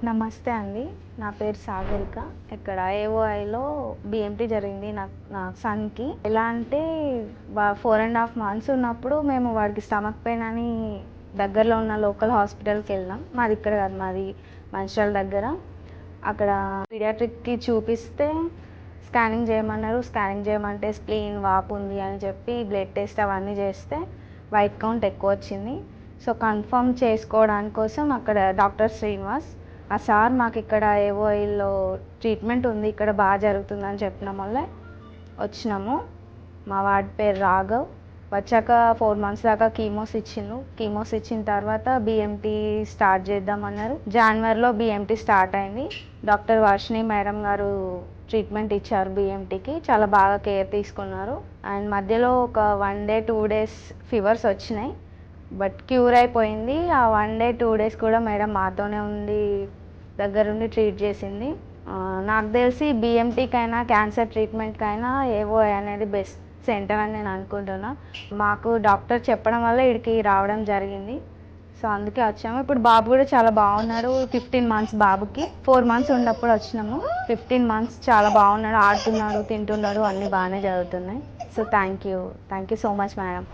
నమస్తే అండి. నా పేరు సాగరిక. ఇక్కడ ఏఓఐలో బీఎంటీ జరిగింది నా సన్‌కి. ఎలా అంటే 4½ మంత్స్ ఉన్నప్పుడు మేము వాడికి స్టమక్ పెయిన్ అని దగ్గరలో ఉన్న లోకల్ హాస్పిటల్‌కి వెళ్ళినాం. మాది ఇక్కడ కాదు, మాది మంచిర్యాల దగ్గర. అక్కడ పీడియాట్రిక్‌కి చూపిస్తే స్కానింగ్ చేయమన్నారు. స్కానింగ్ చేయమంటే స్ప్లీన్ వాపు ఉంది అని చెప్పి బ్లడ్ టెస్ట్ అవన్నీ చేస్తే వైట్ కౌంట్ ఎక్కువ వచ్చింది. సో కన్ఫర్మ్ చేసుకోవడానికి కోసం అక్కడ డాక్టర్ శ్రీనివాస్ ఆ సార్ మాకు ఇక్కడ ఏఓఐలో ట్రీట్మెంట్ ఉంది, ఇక్కడ బాగా జరుగుతుందని చెప్పిన వల్లే వచ్చినాము. మా వాడి పేరు రాఘవ్. వచ్చాక 4 మంత్స్ దాకా కీమోస్ ఇచ్చిన తర్వాత బీఎంటీ స్టార్ట్ చేద్దామన్నారు. జనవరిలో బీఎంటీ స్టార్ట్ అయింది. డాక్టర్ వర్షిణి మేడం గారు ట్రీట్మెంట్ ఇచ్చారు. బీఎంటీకి చాలా బాగా కేర్ తీసుకున్నారు. అండ్ మధ్యలో ఒక 1 డే 2 డేస్ ఫీవర్స్ వచ్చినాయి, బట్ క్యూర్ అయిపోయింది. ఆ 1 డే 2 డేస్ కూడా మేడం మాతోనే ఉండి దగ్గరుండి ట్రీట్ చేసింది. నాకు తెలిసి బీఎంటీకైనా క్యాన్సర్ ట్రీట్మెంట్కైనా ఏఓఐ అనేది బెస్ట్ సెంటర్ అని నేను అనుకుంటున్నా. మాకు డాక్టర్ చెప్పడం వల్ల ఇక్కడికి రావడం జరిగింది. సో అందుకే వచ్చాము. ఇప్పుడు బాబు కూడా చాలా బాగున్నాడు. 15 మంత్స్ బాబుకి. 4 మంత్స్ ఉన్నప్పుడు వచ్చినాము. 15 మంత్స్ చాలా బాగున్నాడు, ఆడుతున్నాడు, తింటున్నాడు, అన్నీ బాగానే జరుగుతున్నాయి. So thank you so much madam.